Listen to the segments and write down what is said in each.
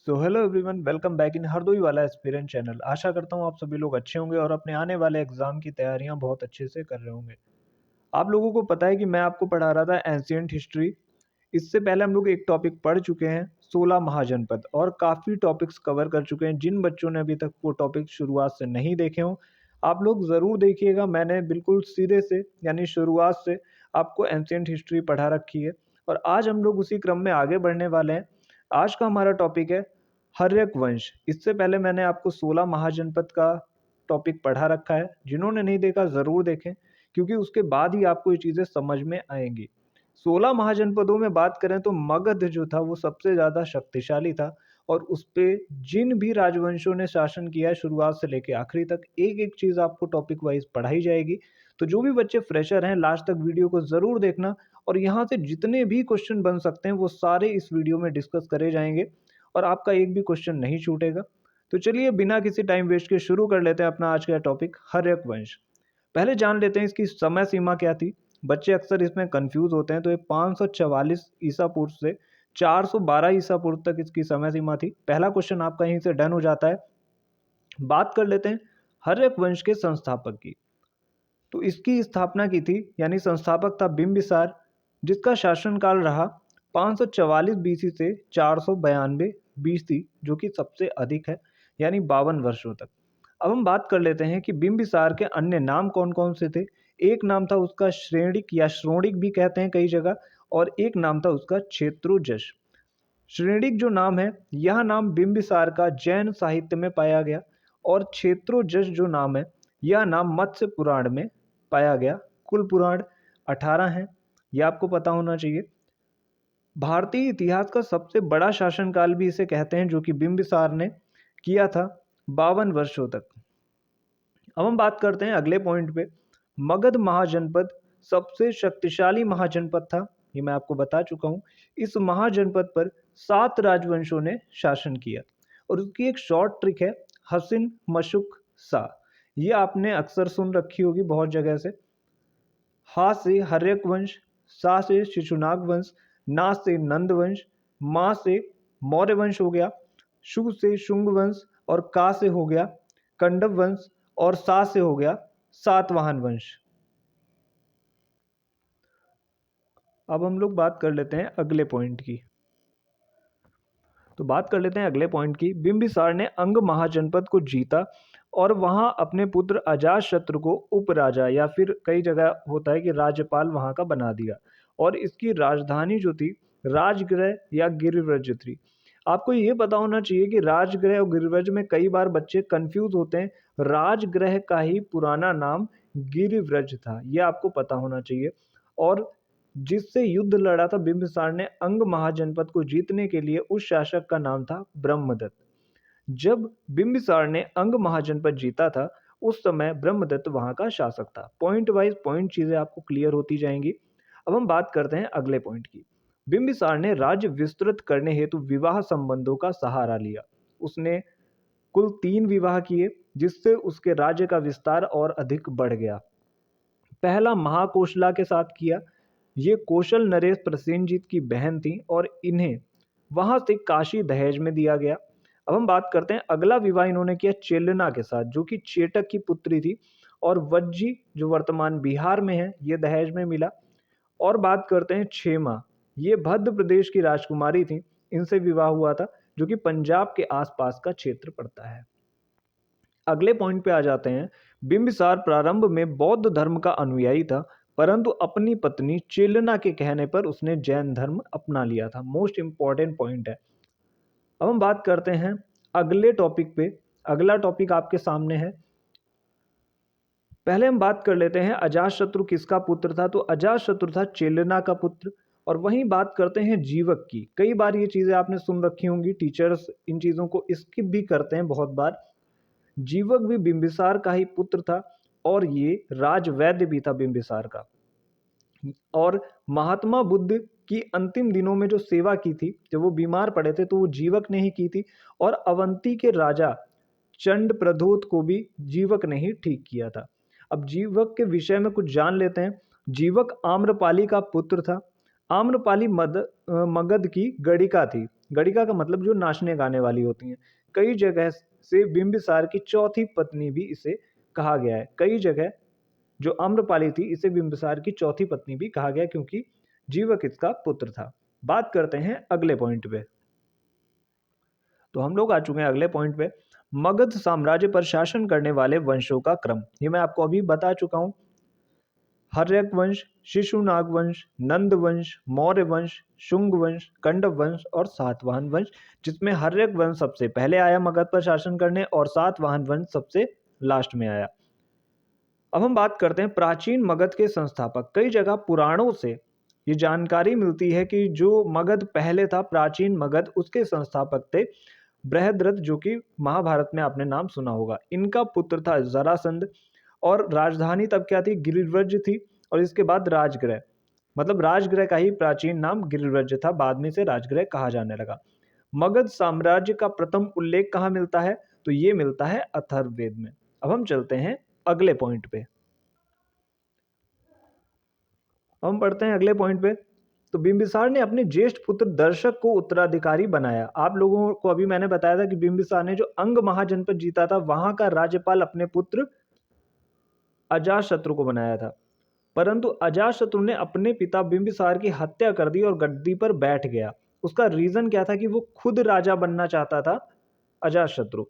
So hello everyone, welcome back in Hardoi वाला aspirant channel. आशा करता हूँ आप सभी लोग अच्छे होंगे और अपने आने वाले एग्जाम की तैयारियां बहुत अच्छे से कर रहे होंगे। आप लोगों को पता है कि मैं आपको पढ़ा रहा था एंशियंट हिस्ट्री। इससे पहले हम लोग एक टॉपिक पढ़ चुके हैं 16 महाजनपद और काफ़ी टॉपिक्स कवर कर चुके हैं। जिन बच्चों ने अभी तक वो टॉपिक शुरुआत से नहीं देखे हों, आप लोग ज़रूर देखिएगा। मैंने बिल्कुल सिरे से यानी शुरुआत से आपको एंशियंट हिस्ट्री पढ़ा रखी है और आज हम लोग उसी क्रम में आगे बढ़ने वाले हैं। आज का हमारा टॉपिक है हर्यक वंश। इससे पहले मैंने आपको 16 महाजनपद का टॉपिक पढ़ा रखा है। जिन्होंने नहीं देखा ज़रूर देखें, क्योंकि उसके बाद ही आपको ये चीज़ें समझ में आएंगी। 16 महाजनपदों में बात करें तो मगध जो था वो सबसे ज़्यादा शक्तिशाली था और उस पे जिन भी राजवंशों ने शासन किया है शुरुआत से लेकर आखिरी तक, एक एक चीज़ आपको टॉपिक वाइज पढ़ाई जाएगी। तो जो भी बच्चे फ्रेशर हैं, लास्ट तक वीडियो को ज़रूर देखना और यहाँ से जितने भी क्वेश्चन बन सकते हैं वो सारे इस वीडियो में डिस्कस करे जाएंगे और आपका एक भी क्वेश्चन नहीं छूटेगा। तो चलिए बिना किसी टाइम वेस्ट के शुरू कर लेते हैं अपना आज का टॉपिक हर्यक वंश। पहले जान लेते हैं इसकी समय सीमा क्या थी। बच्चे अक्सर इसमें कंफ्यूज होते हैं। तो ये 544 ईसा पूर्व से 412 ईसा पूर्व तक इसकी समय सीमा थी। पहला क्वेश्चन आपका यहीं से डन हो जाता है। बात कर लेते हैं हर्यक वंश के संस्थापक की। तो इसकी स्थापना की थी यानी संस्थापक था बिंबिसार, जिसका शासनकाल रहा 544 बीसी से 492 बीसी, जो कि सबसे अधिक है, यानी 52 वर्षों तक। अब हम बात कर लेते हैं कि बिंबिसार के अन्य नाम कौन कौन से थे। एक नाम था उसका श्रेणिक या श्रोणिक भी कहते हैं कई जगह, और एक नाम था उसका क्षेत्रोजस। श्रेणिक जो नाम है, यह नाम बिंबिसार का जैन साहित्य में पाया गया और क्षेत्रोजस जो नाम है, यह नाम मत्स्य पुराण में पाया गया। कुल पुराण 18 हैं, यह आपको पता होना चाहिए। भारतीय इतिहास का सबसे बड़ा शासनकाल भी इसे कहते हैं, जो कि बिंबिसार ने किया था 52 वर्षों तक। अब हम बात करते हैं अगले पॉइंट पे। मगध महाजनपद सबसे शक्तिशाली महाजनपद था, ये मैं आपको बता चुका हूँ। इस महाजनपद पर 7 राजवंशों ने शासन किया और उसकी एक शॉर्ट ट्रिक है हसिन मशुक सा। ये आपने अक्सर सुन रखी होगी बहुत जगह से। हा से हर्यक वंश, सा से शिशुनाग वंश, ना से नंद वंश, मा से मौर्य वंश हो गया, शु से शुंग वंश और का से हो गया कंडव वंश और सा से हो गया सातवाहन वंश। अब हम लोग बात कर लेते हैं अगले पॉइंट की। तो बात कर लेते हैं अगले पॉइंट की। बिंबिसार ने अंग महाजनपद को जीता और वहां अपने पुत्र अजातशत्रु को उपराजा या फिर कई जगह होता है कि राज्यपाल वहां का बना दिया और इसकी राजधानी जो थी राजगृह या गिरिव्रज थी। आपको ये पता होना चाहिए कि राजगृह और गिरिव्रज में कई बार बच्चे कंफ्यूज होते हैं। राजगृह का ही पुराना नाम गिरिव्रज था, यह आपको पता होना चाहिए। और जिससे युद्ध लड़ा था बिंबिसार ने अंग महाजनपद को जीतने के लिए, उस शासक का नाम था ब्रह्मदत्त। जब बिंबिसार ने अंग महाजनपद जीता था, उस समय ब्रह्मदत्त वहां का शासक था। पॉइंट वाइज पॉइंट चीजें आपको क्लियर होती जाएंगी। अब हम बात करते हैं अगले पॉइंट की। बिंबिसार ने राज्य विस्तृत करने हेतु विवाह संबंधों का सहारा लिया। उसने कुल 3 विवाह किए, जिससे उसके राज्य का विस्तार और अधिक बढ़ गया। पहला महाकोशला के साथ किया। ये कौशल नरेश प्रसेनजीत की बहन थी और इन्हें वहां से काशी दहेज में दिया गया। अब हम बात करते हैं अगला विवाह इन्होंने किया चेलना के साथ, जो कि चेटक की पुत्री थी, और वज्जी जो वर्तमान बिहार में है, ये दहेज में मिला। और बात करते हैं क्षेमा, ये मध्य प्रदेश की राजकुमारी थी, इनसे विवाह हुआ था, जो कि पंजाब के आसपास का क्षेत्र पड़ता है। अगले पॉइंट पे आ जाते हैं। बिंबिसार प्रारंभ में बौद्ध धर्म का अनुयायी था, परंतु अपनी पत्नी चेलना के कहने पर उसने जैन धर्म अपना लिया था। मोस्ट इंपॉर्टेंट पॉइंट है। अब हम बात करते हैं अगले टॉपिक पे। अगला टॉपिक आपके सामने है। पहले हम बात कर लेते हैं अजातशत्रु किसका पुत्र था। तो अजातशत्रु था चेलना का पुत्र। और वहीं बात करते हैं जीवक की। कई बार ये चीजें आपने सुन रखी होंगी, टीचर्स इन चीजों को स्किप भी करते हैं बहुत बार। जीवक भी बिंबिसार का ही पुत्र था और ये राजवैद्य भी था बिंबिसार का। और महात्मा बुद्ध की अंतिम दिनों में जो सेवा की थी, जब वो बीमार पड़े थे, तो वो जीवक ने ही की थी। और अवंती के राजा चंड प्रधोत को भी जीवक ने ही ठीक किया था। अब जीवक के विषय में कुछ जान लेते हैं। जीवक आम्रपाली का पुत्र था। आम्रपाली मगध की गणिका थी। गणिका का मतलब जो नाचने गाने वाली होती हैं। कई जगह से बिंबिसार की चौथी पत्नी भी इसे कहा गया है। कई जगह जो आम्रपाली थी इसे बिंबिसार की चौथी पत्नी भी कहा गया क्योंकि जीवक इसका पुत्र था। बात करते हैं अगले पॉइंट पे। तो हम लोग आ चुके हैं अगले पॉइंट पे। मगध साम्राज्य पर शासन करने वाले वंशों का क्रम। ये मैं आपको अभी बता चुका हूं। हर्यक वंश, शिशुनाग वंश, नंद वंश, मौर्य वंश, शुंग वंश, कंडव वंश और सातवाहन वंश, जिसमें हर्यक वंश सबसे पहले आया मगध पर शासन करने और सातवाहन वंश सबसे लास्ट में आया। अब हम बात करते हैं प्राचीन मगध के संस्थापक। कई जगह पुराणों से ये जानकारी मिलती है कि जो मगध पहले था, प्राचीन मगध, उसके संस्थापक थे बृहद्रथ, जो कि महाभारत में आपने नाम सुना होगा। इनका पुत्र था जरासंध और राजधानी तब क्या थी? गिरिव्रज थी। और इसके बाद राजगृह, मतलब राजगृह का ही प्राचीन नाम गिरिव्रज था, बाद में से राजगृह कहा जाने लगा। मगध साम्राज्य का प्रथम उल्लेख कहाँ मिलता है? तो ये मिलता है अथर्ववेद में। अब हम चलते हैं अगले पॉइंट पे। हम पढ़ते हैं अगले पॉइंट पे। तो बिंबिसार ने अपने ज्येष्ठ पुत्र दर्शक को उत्तराधिकारी बनाया। आप लोगों को अभी मैंने बताया था कि बिंबिसार ने जो अंग महाजनपद जीता था, वहां का राज्यपाल अपने पुत्र अजातशत्रु को बनाया था। परंतु अजातशत्रु ने अपने पिता बिंबिसार की हत्या कर दी और गद्दी पर बैठ गया। उसका रीजन क्या था? कि वो खुद राजा बनना चाहता था अजातशत्रु।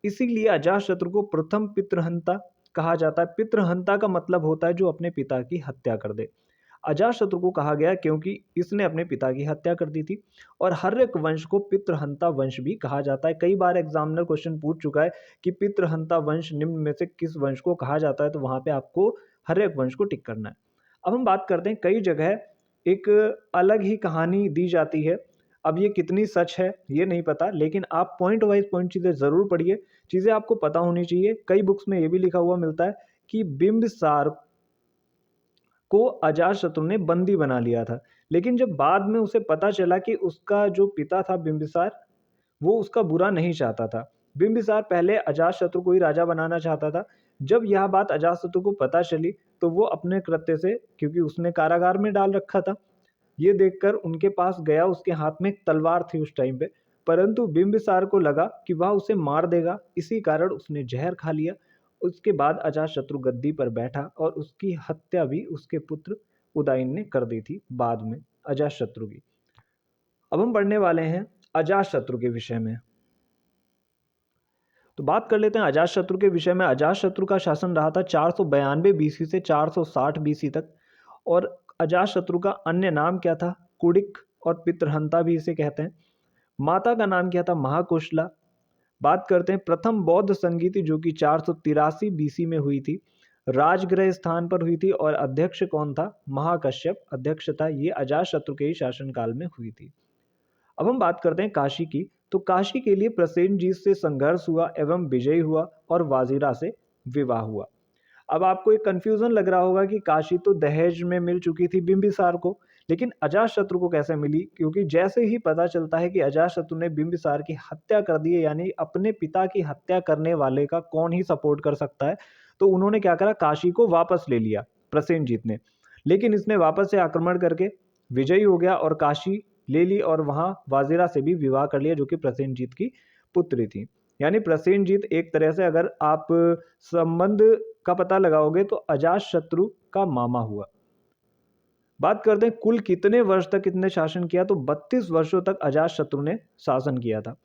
इसीलिए अजातशत्रु को प्रथम पितृहंता कहा जाता है। पितृहंता का मतलब होता है जो अपने पिता की हत्या कर दे। अजातशत्रु को कहा गया क्योंकि इसने अपने पिता की हत्या कर दी थी। और हर्यक वंश को पितृहंता वंश भी कहा जाता है। कई बार एग्जामिनर क्वेश्चन पूछ चुका है कि पितृहंता वंश निम्न में से किस वंश को कहा जाता है, तो वहां पे आपको हर्यक वंश को टिक करना है। अब हम बात करते हैं, कई जगह एक अलग ही कहानी दी जाती है। अब ये कितनी सच है ये नहीं पता, लेकिन आप पॉइंट वाइज पॉइंट चीज़ें ज़रूर पढ़िए। चीज़ें आपको पता होनी चाहिए। कई बुक्स में ये भी लिखा हुआ मिलता है कि बिंबिसार को अजातशत्रु ने बंदी बना लिया था, लेकिन जब बाद में उसे पता चला कि उसका जो पिता था बिंबिसार, वो उसका बुरा नहीं चाहता था। बिंबिसार पहले अजातशत्रु को ही राजा बनाना चाहता था। जब यह बात अजातशत्रु को पता चली तो वो अपने कृत्य से, क्योंकि उसने कारागार में डाल रखा था, ये देखकर उनके पास गया। उसके हाथ में एक तलवार थी उस टाइम पे, परंतु बिंबिसार को लगा कि वह उसे मार देगा, इसी कारण उसने जहर खा लिया। उसके बाद अजातशत्रु गद्दी पर बैठा और उसकी हत्या भी उसके पुत्र उदयन ने कर दी थी बाद में अजातशत्रु की। अब हम पढ़ने वाले हैं अजातशत्रु के विषय में। तो बात कर लेते हैं अजातशत्रु के विषय में। अजातशत्रु का शासन रहा था 492 बीसी से 460 बीसी तक। और अजातशत्रु का अन्य नाम क्या था? कुडिक, और पितृहंता भी इसे कहते हैं। माता का नाम क्या था? महाकुशला। बात करते हैं प्रथम बौद्ध संगीति, जो कि 483 बीसी में हुई थी, राजगृह स्थान पर हुई थी। और अध्यक्ष कौन था? महाकश्यप अध्यक्ष था। ये अजातशत्रु के ही शासनकाल में हुई थी। अब हम बात करते हैं काशी की। तो काशी के लिए प्रसेनजीत से संघर्ष हुआ एवं विजयी हुआ और वाजिरा से विवाह हुआ। अब आपको एक कंफ्यूजन लग रहा होगा कि काशी तो दहेज में मिल चुकी थी बिंबिसार को, लेकिन अजातशत्रु को कैसे मिली? क्योंकि जैसे ही पता चलता है कि अजातशत्रु ने बिंबिसार की हत्या कर दी है, यानी अपने पिता की हत्या करने वाले का कौन ही सपोर्ट कर सकता है, तो उन्होंने क्या करा? काशी को वापस ले लिया प्रसेनजीत ने। लेकिन इसने वापस से आक्रमण करके विजयी हो गया और काशी ले ली और वहां वाजिरा से भी विवाह कर लिया, जो कि प्रसेनजीत की पुत्री थी। यानी प्रसेनजीत एक तरह से, अगर आप संबंध का पता लगाओगे, तो अजातशत्रु का मामा हुआ। बात करते हैं कुल कितने वर्ष तक कितने शासन किया, तो 32 वर्षों तक अजातशत्रु ने शासन किया था।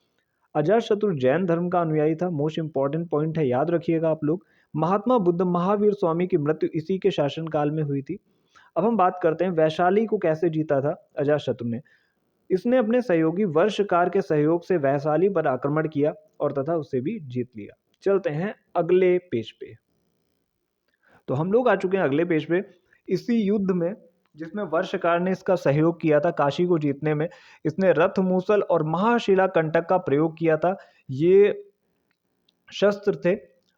अजातशत्रु जैन धर्म का अनुयायी था। मोस्ट इंपॉर्टेंट पॉइंट है, याद रखिएगा आप लोग। महात्मा बुद्ध महावीर स्वामी की मृत्यु इसी के शासनकाल में हुई थी। अब हम बात करते हैं वैशाली को कैसे जीता था अजातशत्रु ने। इसने अपने सहयोगी वर्षकार के सहयोग से वैशाली पर आक्रमण किया और तथा उसे भी जीत लिया। चलते हैं अगले पेज पे। तो हम लोग आ चुके हैं अगले पेज पे। इसी युद्ध में, जिसमें वर्षकार ने इसका सहयोग किया था काशी को जीतने में, इसने रथ मूसल और महाशिला कंटक का प्रयोग किया था। ये शस्त्र थे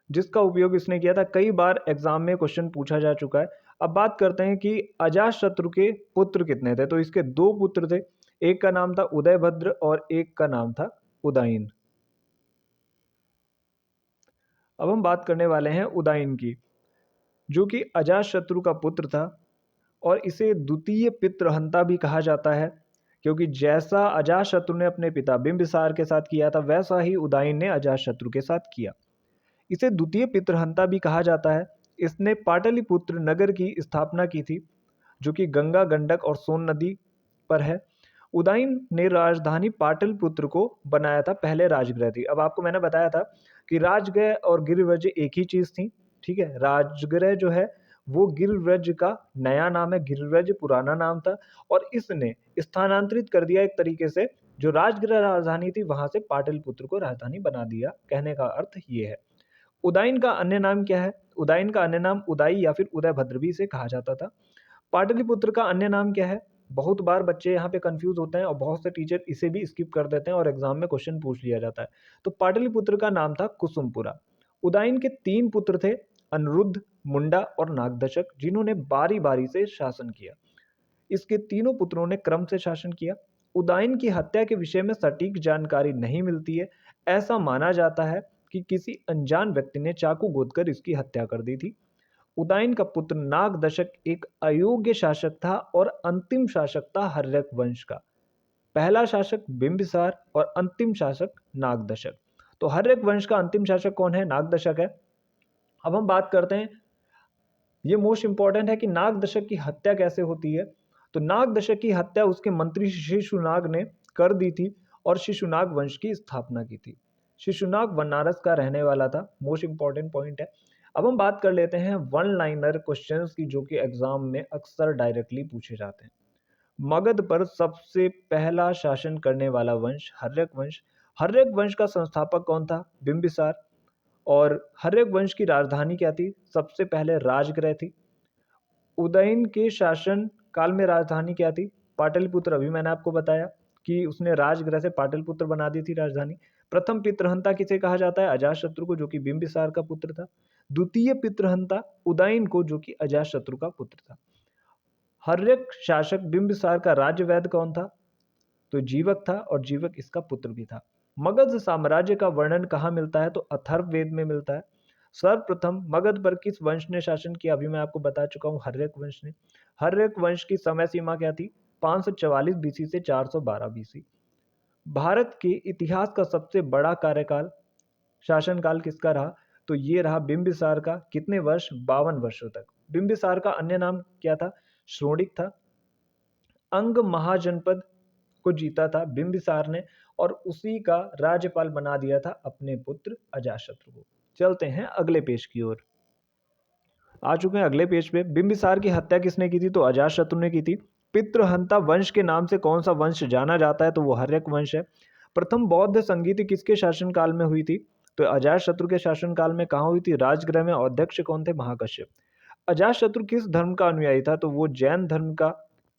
जिसका उपयोग इसने किया था। कई बार एग्जाम में क्वेश्चन पूछा जा चुका है। अब बात करते हैं कि अजातशत्रु के पुत्र कितने थे। तो इसके दो पुत्र थे, एक का नाम था उदयभद्र और एक का नाम था उदयन। अब हम बात करने वाले हैं उदयन की, जो कि अजातशत्रु का पुत्र था और इसे द्वितीय पितृहंता भी कहा जाता है, क्योंकि जैसा अजातशत्रु ने अपने पिता बिंबिसार के साथ किया था, वैसा ही उदयन ने अजातशत्रु के साथ किया। इसे द्वितीय पितृहंता भी कहा जाता है। इसने पाटलिपुत्र नगर की स्थापना की थी, जो कि गंगा, गंडक और सोन नदी पर है। उदयन ने राजधानी पाटलिपुत्र को बनाया था, पहले राजगृह थी। अब आपको मैंने बताया था कि राजगृह और गिरिव्रज एक ही चीज थी, ठीक है। राजगृह जो है वो गिरिव्रज का नया नाम है, गिरिव्रज पुराना नाम था, और इसने स्थानांतरित कर दिया एक तरीके से, जो राजगृह राजधानी थी वहां से पाटलिपुत्र को राजधानी बना दिया। कहने का अर्थ ये है। उदयन का अन्य नाम क्या है? उदयन का अन्य नाम उदाई या फिर उदयभद्र भी इसे कहा जाता था। पाटलिपुत्र का अन्य नाम क्या है? बहुत बार बच्चे यहाँ पे कंफ्यूज होते हैं और बहुत से टीचर इसे भी स्किप कर देते हैं और एग्जाम में क्वेश्चन पूछ लिया जाता है। तो पाटलिपुत्र का नाम था कुसुमपुरा। उदयन के 3 पुत्र थे, अनिरुद्ध, मुंडा और नागदशक, जिन्होंने बारी बारी से शासन किया। इसके तीनों पुत्रों ने क्रम से शासन किया। उदयन की हत्या के विषय में सटीक जानकारी नहीं मिलती है। ऐसा माना जाता है कि किसी अनजान व्यक्ति ने चाकू गोदकर इसकी हत्या कर दी थी। उदयन का पुत्र नागदशक एक अयोग्य शासक था और अंतिम शासक था हर्यक वंश का। पहला शासक बिंबिसार और अंतिम शासक नागदशक। तो हर्यक वंश का अंतिम शासक कौन है? नागदशक है। अब हम बात करते हैं, ये मोस्ट इंपॉर्टेंट है कि नागदशक की हत्या कैसे होती है। तो नागदशक की हत्या उसके मंत्री शिशुनाग ने कर दी थी और शिशुनाग वंश की स्थापना की थी। शिशुनाग बनारस का रहने वाला था। मोस्ट इंपॉर्टेंट पॉइंट है। अब हम बात कर लेते हैं वन लाइनर क्वेश्चंस की, जो कि एग्जाम में अक्सर डायरेक्टली पूछे जाते हैं। मगध पर सबसे पहला शासन करने वाला वंश हर्यक वंश। हर्यक वंश का संस्थापक कौन था? बिंबिसार। और हर्यक वंश की राजधानी क्या थी? सबसे पहले राजगृह थी। उदयन के शासन काल में राजधानी क्या थी? पाटलिपुत्र। अभी मैंने आपको बताया कि उसने राजगृह से पाटलिपुत्र बना दी थी राजधानी। प्रथम पितृहंता किसे कहा जाता है? अजातशत्रु को, जो कि बिंबिसार का पुत्र था। द्वितीय पितृहंता उदयन को, जो कि अजातशत्रु का पुत्र था। हर्यक शासक बिंबिसार का राज्य वैद्य कौन था? तो जीवक था, और जीवक इसका पुत्र भी था। मगध साम्राज्य का वर्णन कहाँ मिलता है? तो अथर्ववेद में मिलता है। सर्वप्रथम मगध पर किस वंश ने शासन किया? अभी मैं आपको बता चुका हूँ, हर्यक वंश ने। हर्यक वंश की समय सीमा क्या थी? 544 बीसी से 412 बीसी। भारत के इतिहास का सबसे बड़ा कार्यकाल, शासनकाल किसका रहा? तो ये रहा बिंबिसार का। कितने वर्ष? 52 वर्षों तक। बिंबिसार का अन्य नाम क्या था? श्रोणिक था। अंग महाजनपद को जीता था बिंबिसार ने, और उसी का राज्यपाल बना दिया था अपने पुत्र अजातशत्रु को। चलते हैं अगले पेज की ओर। आ चुके हैं अगले पेज पे। बिंबिसार की हत्या किसने की थी? तो अजातशत्रु ने की थी। पितृहंता वंश के नाम से कौन सा वंश जाना जाता है? तो वो हर्यक वंश है। प्रथम बौद्ध संगीति किसके शासनकाल में हुई थी? तो अजातशत्रु के शासनकाल में। कहाँ हुई थी? राजगृह में। और अध्यक्ष कौन थे? महाकश्यप। अजातशत्रु किस धर्म का अनुयायी था? तो वो जैन धर्म का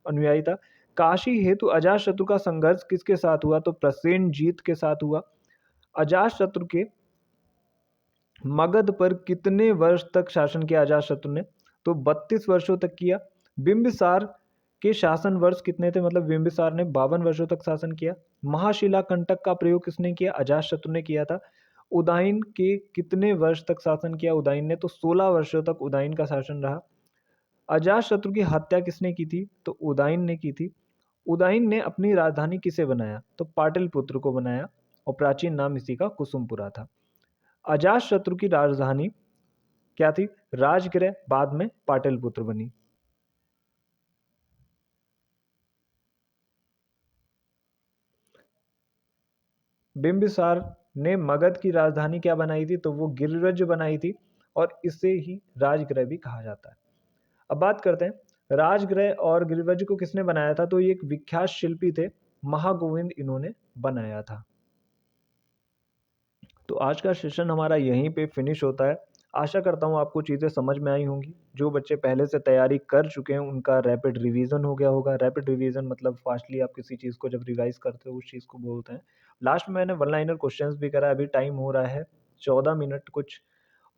अनुयायी था। काशी हेतु अजातशत्रु का संघर्ष किसके साथ हुआ? तो प्रसेनजीत के साथ हुआ। अजातशत्रु के मगध पर कितने वर्ष तक शासन किया अजातशत्रु ने? तो 32 वर्षों तक किया। बिंबिसार के शासन वर्ष कितने थे? मतलब बिंबिसार ने 52 वर्षों तक शासन किया। महाशिला कंटक का प्रयोग किसने किया? अजातशत्रु ने किया था। उदयन के कितने वर्ष तक शासन किया उदयन ने? तो 16 वर्षों तक उदयन का शासन रहा। अजातशत्रु की हत्या किसने की थी? तो उदयन ने की थी। उदयन ने अपनी राजधानी किसे बनाया? तो पाटलिपुत्र को बनाया, और प्राचीन नाम इसी का कुसुमपुरा था। अजातशत्रु की राजधानी क्या थी? राजगृह, बाद में पाटलिपुत्र बनी। बिंबिसार ने मगध की राजधानी क्या बनाई थी? तो वो गिरिरज बनाई थी, और इसे ही राजगृह भी कहा जाता है। अब बात करते हैं राजगृह और गिरिरज को किसने बनाया था? तो ये एक विख्यात शिल्पी थे, महागोविंद, इन्होंने बनाया था। तो आज का सेशन हमारा यहीं पे फिनिश होता है। आशा करता हूँ आपको चीज़ें समझ में आई होंगी। जो बच्चे पहले से तैयारी कर चुके हैं उनका रैपिड रिवीजन हो गया होगा। रैपिड रिवीजन मतलब फास्टली आप किसी चीज़ को जब रिवाइज करते हो, उस चीज़ को बोलते हैं। लास्ट में मैंने वन लाइनर क्वेश्चंस भी करा। अभी टाइम हो रहा है 14 मिनट कुछ।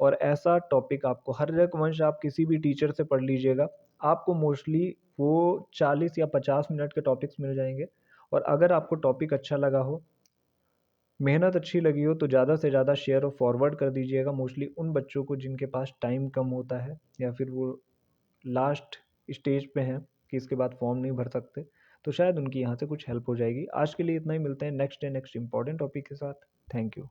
और ऐसा टॉपिक आपको हर एक वंश आप किसी भी टीचर से पढ़ लीजिएगा, आपको मोस्टली वो 40 या 50 मिनट के टॉपिक्स मिल जाएंगे। और अगर आपको टॉपिक अच्छा लगा हो, मेहनत अच्छी लगी हो, तो ज़्यादा से ज़्यादा शेयर और फॉरवर्ड कर दीजिएगा। मोस्टली उन बच्चों को जिनके पास टाइम कम होता है, या फिर वो लास्ट स्टेज पे हैं कि इसके बाद फॉर्म नहीं भर सकते, तो शायद उनकी यहाँ से कुछ हेल्प हो जाएगी। आज के लिए इतना ही, मिलते हैं next day next important topic के साथ। Thank you.